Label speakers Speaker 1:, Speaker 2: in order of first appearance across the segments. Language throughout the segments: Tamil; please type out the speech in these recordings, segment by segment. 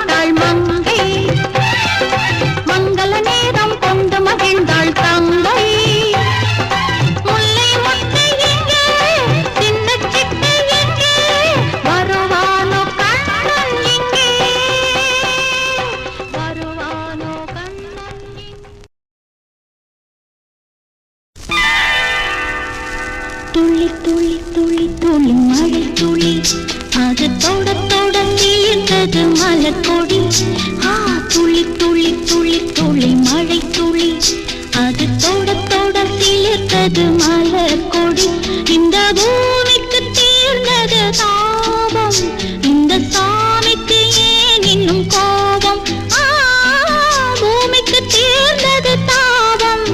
Speaker 1: மணந்தாள் மங்கை, மங்கள நேரம் கொண்டு மகிழ்ந்தாள் தங்கை. முல்லை மொட்டு எங்கே, சின்ன சிட்டு எங்கே, வருவானோ கண்ணன் இங்கே, வருவானோ கண்ணன் இங்கே. துள்ளி துள்ளி துள்ளி துள்ளி மழை துளி, அது தொட தொட தீர்ந்தது மலர்கொடி. துளி துளி துளி துளி மழை துளி, அது தொட தொட தீர்ந்தது மலர்கொடி. இந்த பூமிக்கு தீர்ந்தது தாபம், இந்த சாமிக்கு ஏன் இன்னும் கோபம்? பூமிக்கு தீர்ந்தது தாபம்,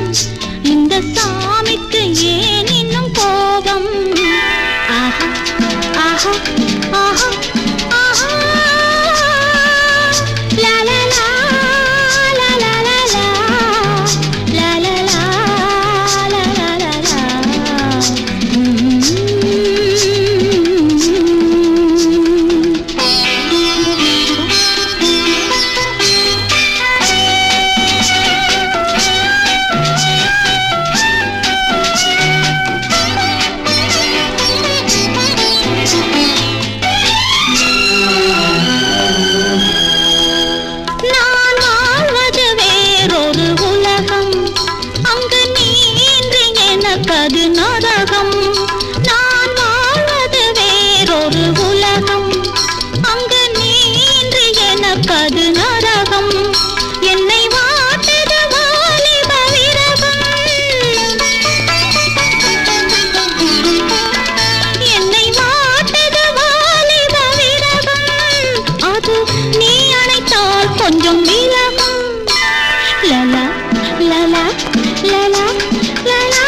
Speaker 1: இந்த சாமிக்கு ஏன் இன்னும் கோபம்? ஆஹா ஆஹா ஆஹா ஆஹா, லா லா லா லா லா லா லா, லா லா லா லா லா லா லா. நான் வாழ்வது வேறொரு உலகம், அங்கு நீ இன்று எனக்கது நரகம். நான் வாழ்வது வேறொரு உலகம், அங்கு நீ இன்று எனக்கது நரகம். என்னை வாட்டது வாலிப விரகம், என்னை வாட்டது வாலிப விரகம். அது நீ அணைத்தால் கொஞ்சம் விலகும். லலா லலா லலா லலா,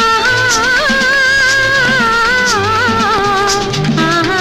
Speaker 1: ஆஹா ஆஹா.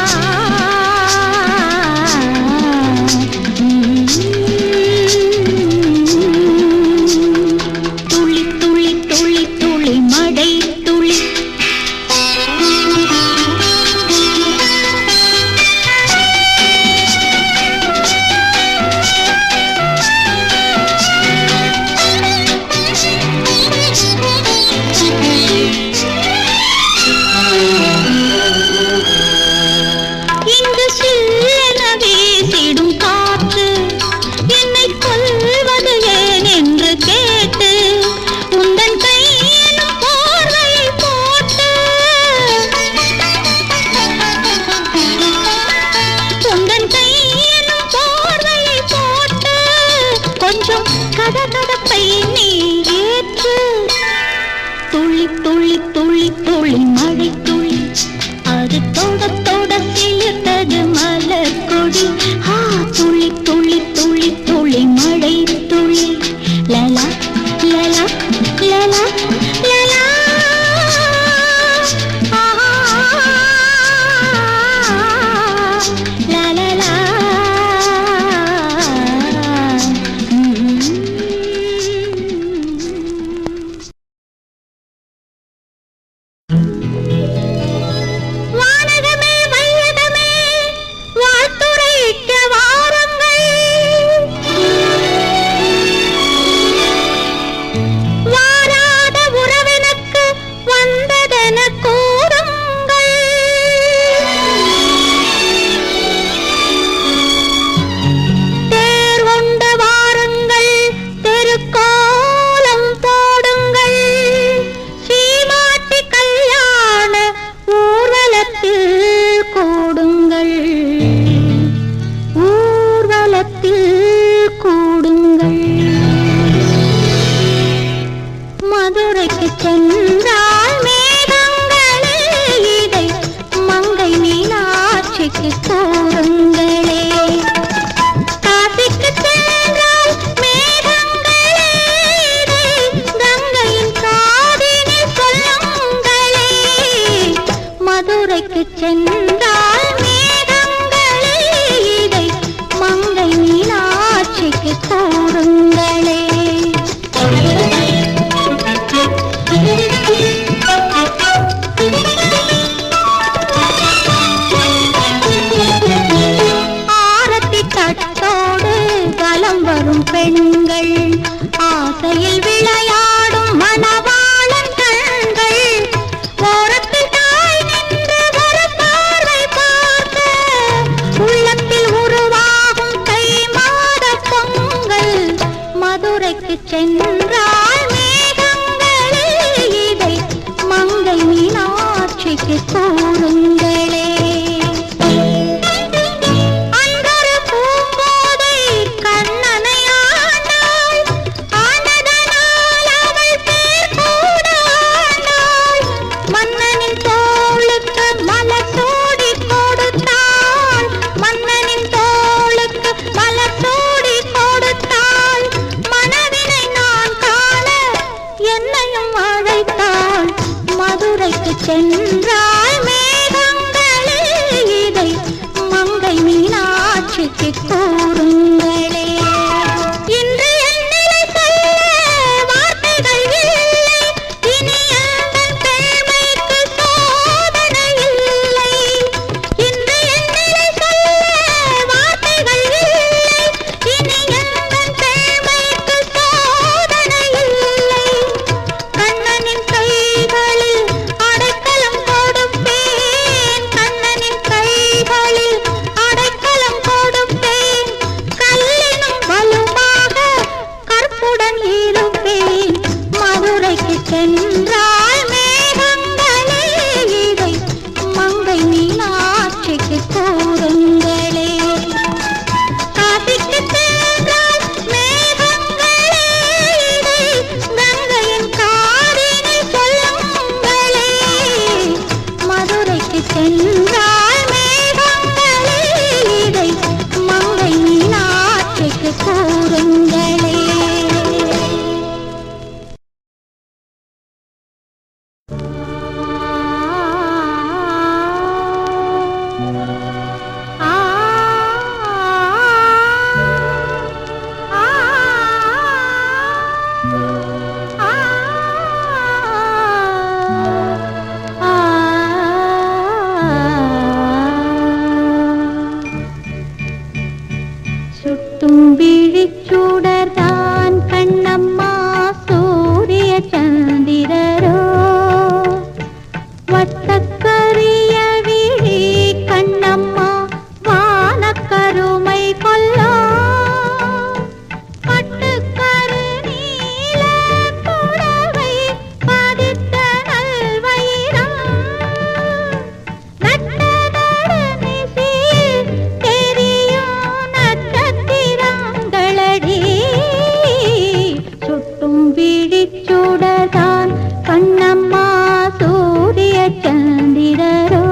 Speaker 1: மீனாட்சிக்கு கூறுங்களே. இன்று என்னிலை சொல்ல வார்த்தைகள் இல்லை, இனி எந்தன் பெருமைக்கு சோதனை இல்லை. இன்று என்னிலை சொல்ல வார்த்தைகள் இல்லை, இனி எந்தன் பெருமைக்கு சோதனை இல்லை. கண்ணனின் கைகளில் அடைக்கலம் கொடுப்பேன், கண்ணனின் கைகளில் அடைக்கலம் கொடுப்பேன். கல்லினும் வலுவாக கற்புடன் இருப்பேன். மதுரைக்கு சென்றால் மேகங்களே, இதை மங்கை மீனாட்சிக்கு கூறுங்களே. காசிக்கு சென்றால் மேகங்களே, இதை கங்கையின் காதினில் சொல்லுங்களே. மதுரைக்கு சென்றால் மேகங்களே, இதை மங்கை மீனாட்சிக்கு கூறுங்களே. சுட்டும் விழிச்சுடர்தான் கண்ணம்மா சூரிய சந்திரரோ, வட்டக்கரிய விழி கண்ணம்மா வானக்கருமை கொல்லோ. பட்டுக்கரு நீல புடவை பதித்த நல்வயிரம், நட்டதடனிசையில் தெரியும் நட்சத்திரங்களடி. சுட்டும் விழிச்சுடர்தான் கண்ணம்மா சூரிய சந்திரரோ.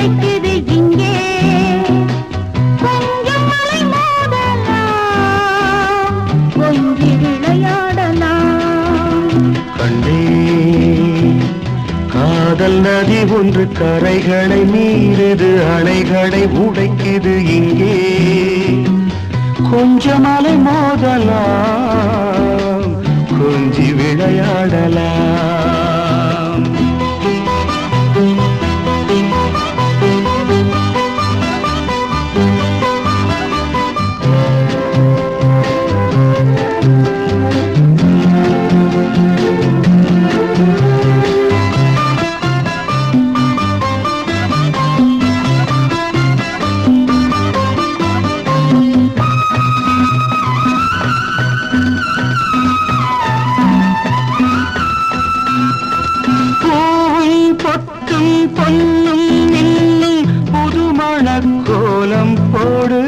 Speaker 1: உடைக்குது இங்கே கொஞ்சம் மலை மோதலாம் கொஞ்சி விளையாடலாம்
Speaker 2: கண்ணே காதல் நதி ஒன்று கரைகளை மீறுது அணைகளை உடைக்குது இங்கே கொஞ்சம் அலை மோதலாம் கொஞ்சி விளையாடலாம் பொன்னும் இன்னும் புதுமண கோலம் போடு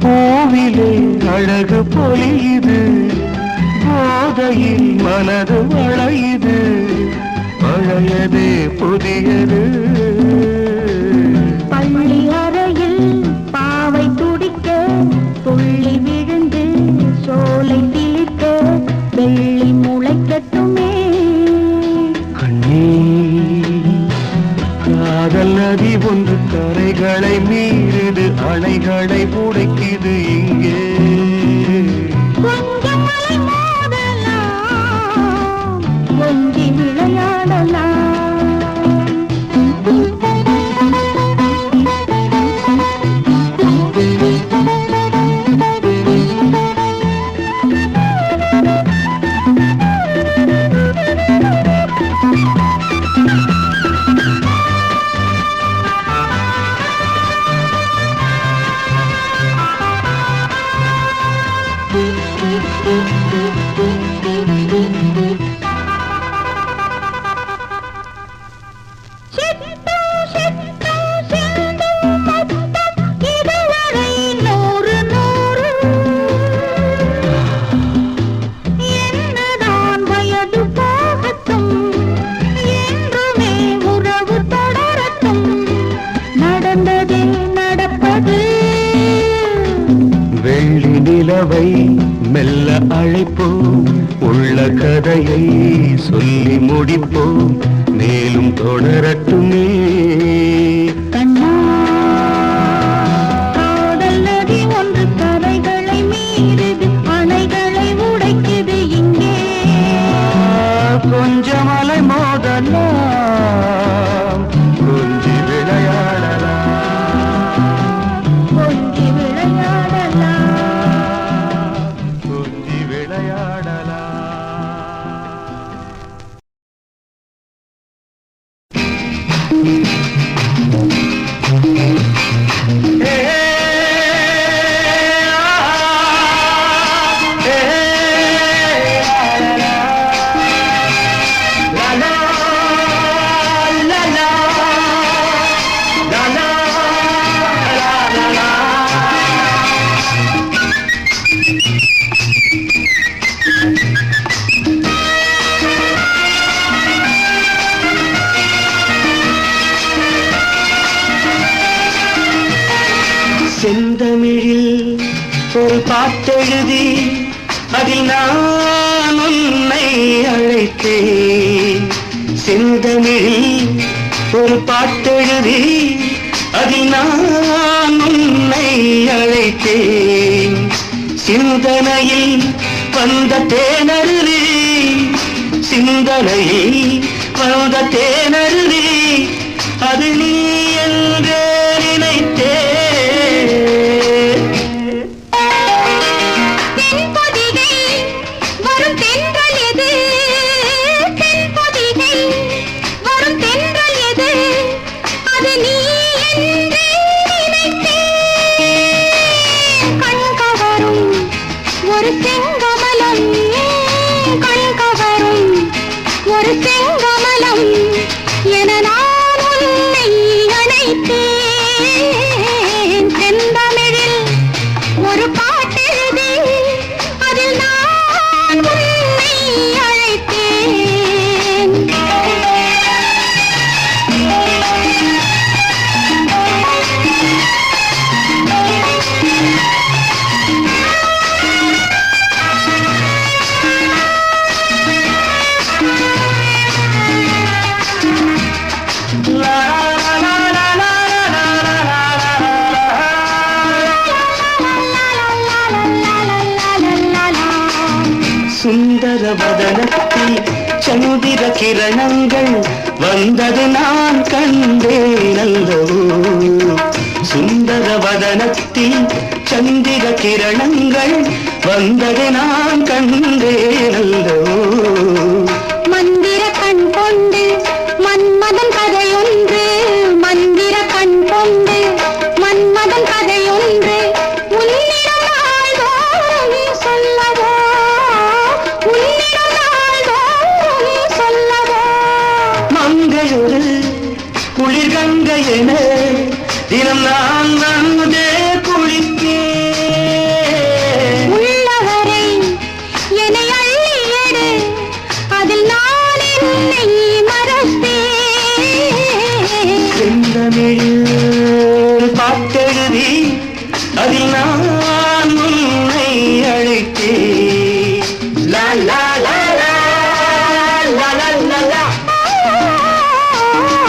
Speaker 2: பூவிலே அழகு பொழியுது போதையில் மனது வளையுது பழையதே புதியது
Speaker 1: பள்ளி அறையில் பாவை துடிக்க துள்ளி விழுந்து சோலை சிலிக்க வெள்ளி முளைக்கட்டுமே
Speaker 2: காதல் நதி ஒன்று கரைகளை மீறுது அணைகளை உடைக்குது இங்கே
Speaker 1: கொஞ்சம் மலை மோதலாம் கொஞ்சி விளையாடலாம்
Speaker 2: வெள்ளி நிலவை மெல்ல அழைப்போம் உள்ள கதையை சொல்லி முடிப்போம் மேலும் தொடரட்டுமே
Speaker 1: காதல் நதி ஒன்று கரைகளை மீறுது அணைகளை உடைக்குது இங்கே
Speaker 2: கொஞ்சம் அலை மோதலாம் கொஞ்சி விளையாடலாம்
Speaker 1: கொஞ்சி விளையாடலாம்
Speaker 2: கொஞ்சி விளையாடலாம் செந்தமிழில் ஒரு பாட்டெழுதி அதில் நான் உன்னை அழைத்தேன் செந்தமிழில் ஒரு பாட்டெழுதி அதில் நான் உன்னை அழைத்தேன் சிந்தனையில் வந்த தேனருவி சிந்தனையில் வந்த தேனருவி அது நீ என்றே நினைத்தேன்
Speaker 1: ஒரு செங்கமலம் கண் கவரும் ஒரு செங்கமலம் என
Speaker 2: கிரணங்கள் வந்தது நான் கண்டேன் அல்லவோ சுந்தர வதனத்தில் சந்திர கிரணங்கள் வந்தது நான் கண்டேன் அல்லவோ
Speaker 1: மந்திர கண் கொண்டு மன்மதன் கதையொன்று மந்திர கண் கொண்டு மன்மதன் கதையொன்று உன்னிடம் நாள்தோறும் நீ சொல்லவோ உன்னிடம் நாள்தோறும் நீ சொல்லவோ
Speaker 2: மங்கையொரு குளிர்கங்கை என தினம் நான் வந்தே குளிப்பேன்
Speaker 1: உள்ளவரை என்னை அள்ளி எடு அதில் நான் என்னை மறப்பேன்
Speaker 2: செந்தமிழ் பாட்டெழுதி அதில் நான் உன்னை அழைத்தேன் லா லா லா லா லா லா லா லா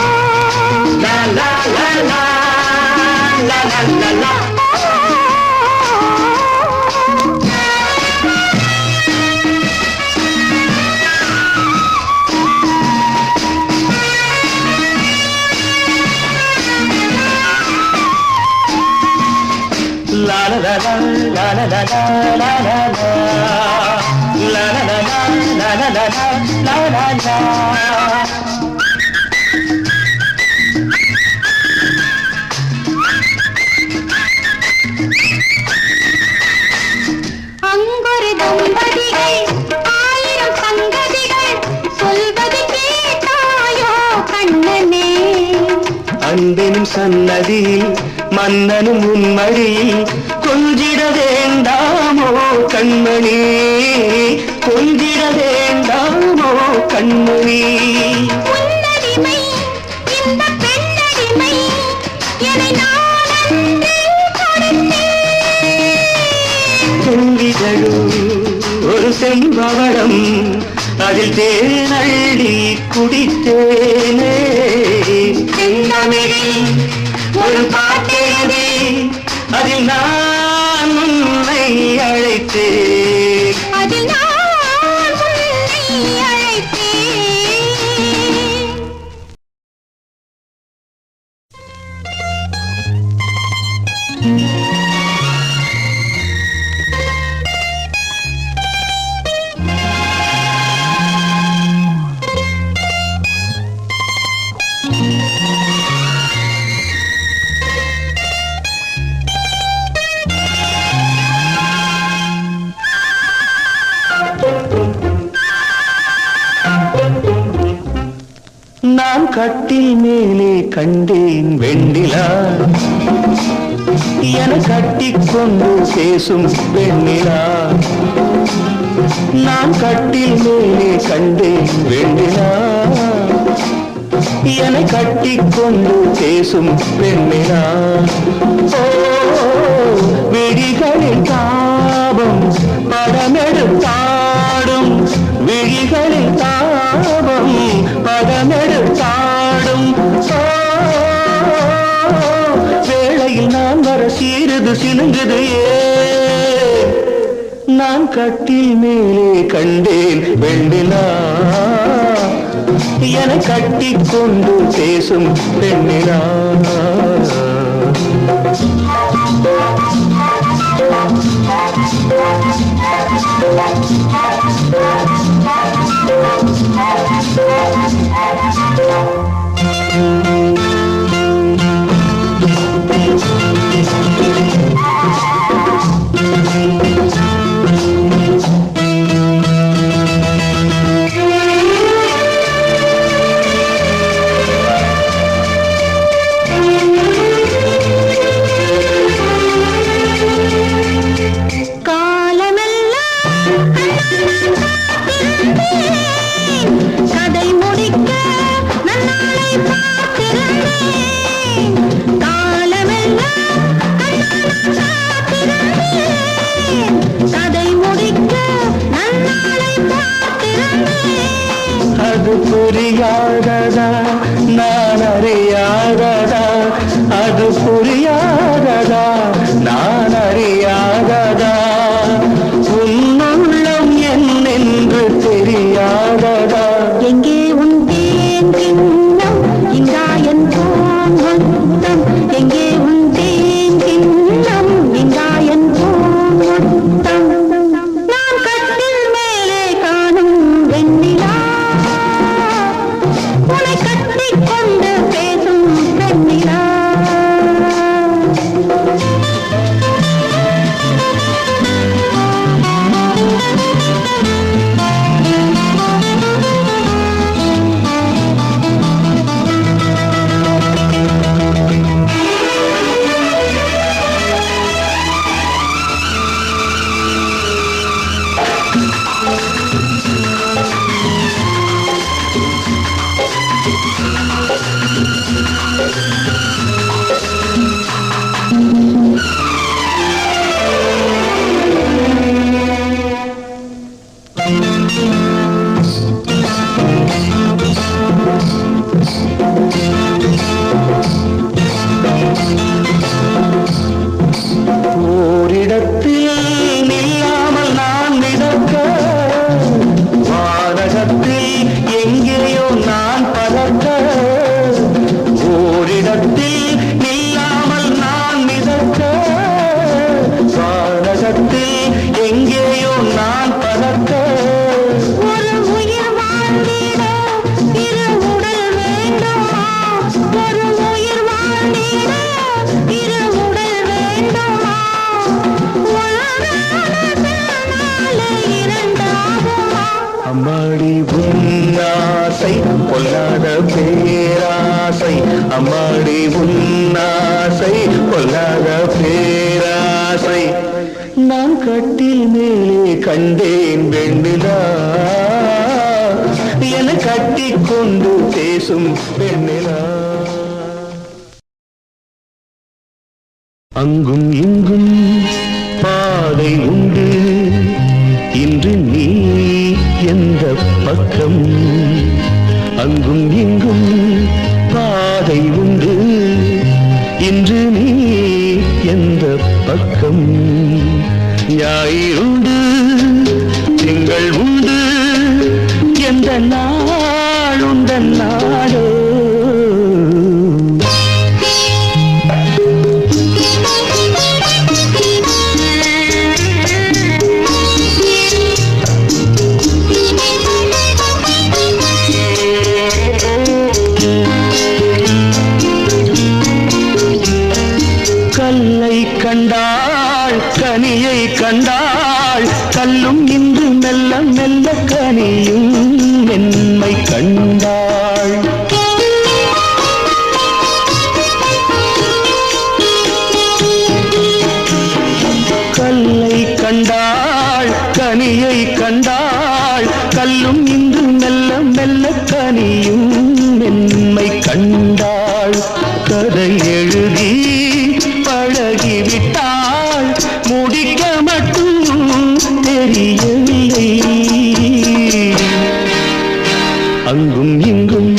Speaker 2: La la la la la la la la La la la la la la la la la la La la la la la la la la la la
Speaker 1: அங்கொரு தம்பதிகள் ஆயிரம் சங்கதிகள் சொல்வது கேட்டாயோ கண்ணனே
Speaker 2: அன்பெனும் சன்னதியில் மன்னனும் உன்மடியில் கொஞ்சிட வேண்டாமோ கண்மணி கொஞ்சிட வேண்டாமோ கண்மணி
Speaker 1: உன்னடிமை இந்த பெண்ணடிமை என்னை நான் அன்றே கொடுத்தேன்
Speaker 2: செங்கிதழும் ஒரு செம்பவளம் அதில் தேனள்ளி குடித்தேனே செந்தமிழில் ஒரு பாட்டெழுதி அதில் நான் உன்னை அழைத்தேன்
Speaker 1: அதில் நான் உன்னை அழைத்தேன்
Speaker 2: நான் கட்டில் மேலே கண்டேன் வெண்ணிலா என கட்டிக்கொண்டு பேசும் வெண்ணிலா நான் கட்டில் மேலே கண்டேன் வெண்ணிலா என கட்டிக்கொண்டு பேசும் வெண்ணிலா ஓ விழிகளில் தாபம் படமெடுத்தாடும் விழிகளில் தாபம் படமெடுத்தாடும் வேளையில் நான் வர சீருது சினுங்குது நான் கட்டில் மேலே கண்டேன் வெண்ணிலா என கட்டிக்கொண்டு பேசும் பெண்ணிலா
Speaker 1: கதை முடிக்க நன்னாளை பார்த்திருந்தேன் காலமெல்லாம் காத்திருந்தேன் கதை முடிக்க நன்னாளை பார்த்திருந்தேன்
Speaker 2: அது புரியாததா நான் அறியாததா அது புரியாததா நான் அறியாததா உன்னுள்ளம் என்னென்று தெரியாததா
Speaker 1: எங்கே உன்
Speaker 2: அம்மாடி உன்னாசை கொல்லாத பேராசை நான் கட்டில் மேலே கண்டேன் வெண்ணிலா என கட்டிக்கொண்டு பேசும் பெண்ணிலா அங்கும் இங்கும் பாதை உண்டு இன்று நீ எந்த பக்கம் அங்கும் இங்கும் பாதை உண்டு இன்று நீ எந்த பக்கம் ஞாயிறுண்டு திங்கள் உண்டு எந்த நாளுண்ட நாடோ கல்லை கண்டாள் கனியை கண்டாள் கல்லும் இன்று மெல்ல மெல்ல கனியும் மென்மை கண்டாள் கல்லை கண்டாள் கனியை கண்டாள் கல்லும் இன்று மெல்ல மெல்ல கனியும் மென்மை கண்டாள் கதை எழுதி பழகிவிட்டாள் முடிக்க மட்டும் தெரியவில்லை அங்கும் இங்கும்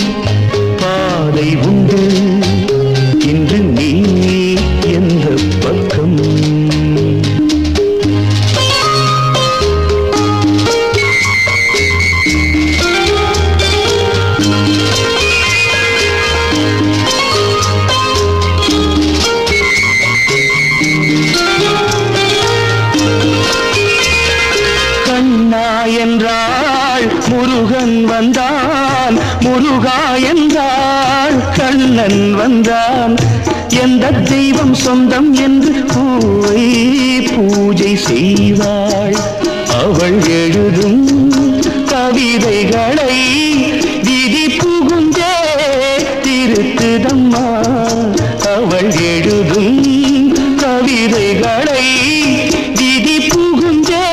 Speaker 2: பாதை உண்டு இன்று நீ எந்த பக்கம் என்றாள் முருகன் வந்தான் முருகா என்றாள் கண்ணன் வந்தான் எந்த தெய்வம் சொந்தம் என்று பூவை பூஜை செய்வாள் அவள் எழுதும் கவிதைகளை விதி புகுந்தே திருத்துதம்மா அவள் எழுதும் கவிதைகளை விதி புகுந்தே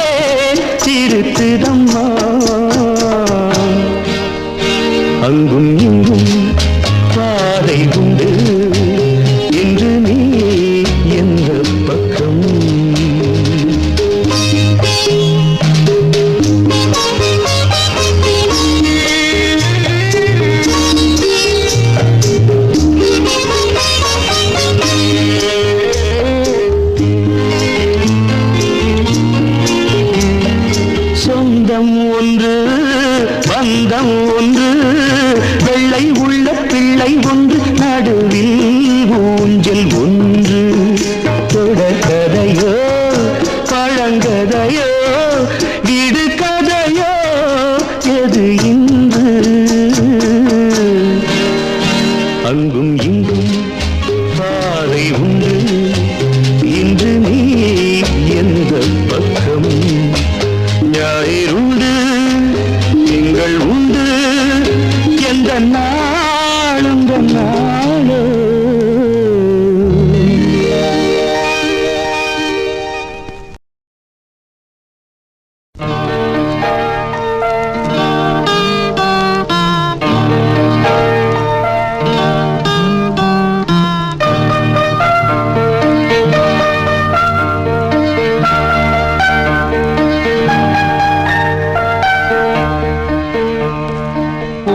Speaker 2: திருத்துதம்மா அங்கும் இங்கும் பாதை உண்டு என்று நீ எந்த பக்கம் சொந்தம் ஒன்று பந்தம் ஒன்று வெள்ளை உள்ள பிள்ளை ஒன்று நடுவில் ஊஞ்சல் ஒன்று தொடர்கதையோ பழங்கதையோ விடு கதையோ எது இன்று அங்கும் இங்கும் பாதை உண்டு இன்று நீ எந்த பக்கம் ஞாயிறுண்டு திங்கள் உண்டு எந்த நாளும் நாளோ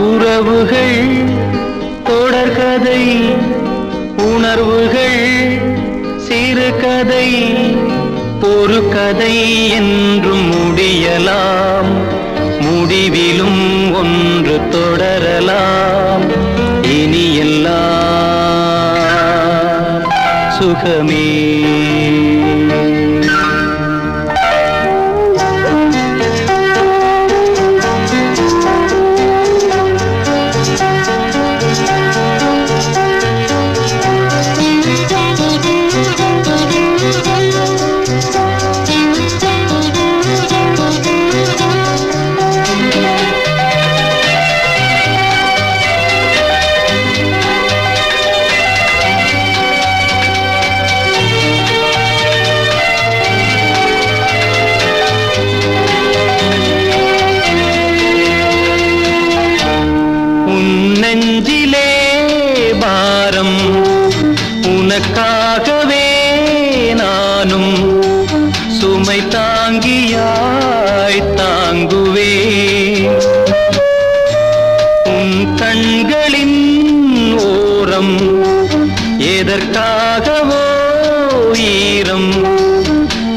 Speaker 2: உறவுகள் தொடர்கதை உணர்வுகள் சிறுகதை ஒரு கதை என்றும் முடியலாம் முடிவிலும் ஒன்று தொடரலாம் இனி எல்லாம் சுகமே உனக்காகவே நானும் சுமை தாங்கியாய் தாங்குவேன். உன் கண்களின் ஓரம் எதற்காகவோ ஈரம்,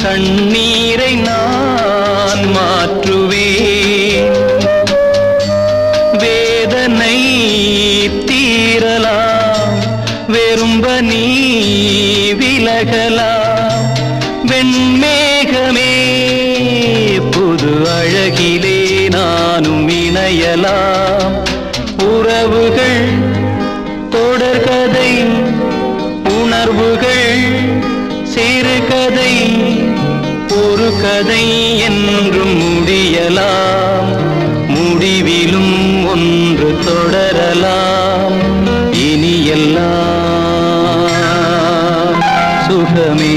Speaker 2: கண்ணீரை நான் மாற்றுவேன். வேதனை தீரலாம், வெறும்ப நீ விலகலாம். வெண்மேகமே புது அழகிலே நானும் இணையலாம். உறவுகள் தொடர்கதை, உணர்வுகள் சிறுகதை, ஒரு கதை என்றும் முடியலாம். முடிவிலும் ஒன்று தொடரலாம். இனி எல்லாம் சுகமே.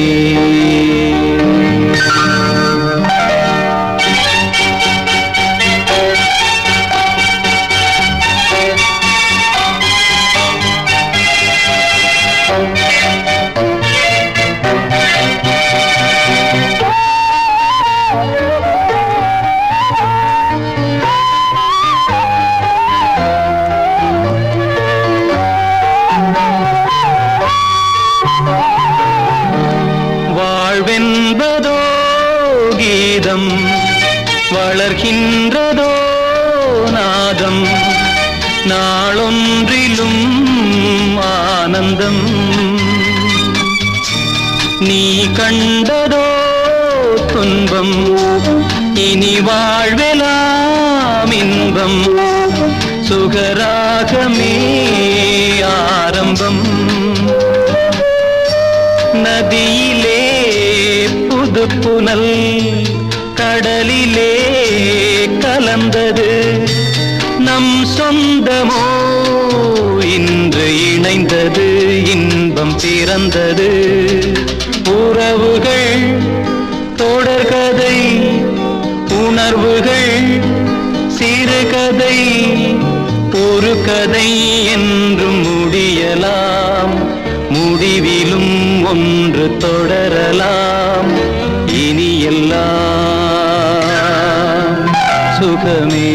Speaker 2: வாழ்வென்பதோ கீதம், வளர்கின்றதோ நாதம், நாளொன்றிலும் ஆனந்தம். நீ கண்டதோ துன்பம், இனி வாழ்வெலாம் இன்பம். சுகராகமே ஆரம்பம். நதியிலே புது புனல், கடலிலே கலந்தது. நம் சொந்தமோ இன்று இணைந்தது, இன்பம் பிறந்தது. உறவுகள் தொடர்கதை, உணர்வுகள் சிறுகதை, ஒரு கதை என்றும் முடியலாம். முடிவிலும் ஒன்று தொடரலாம். இனி எல்லாம் சுகமே.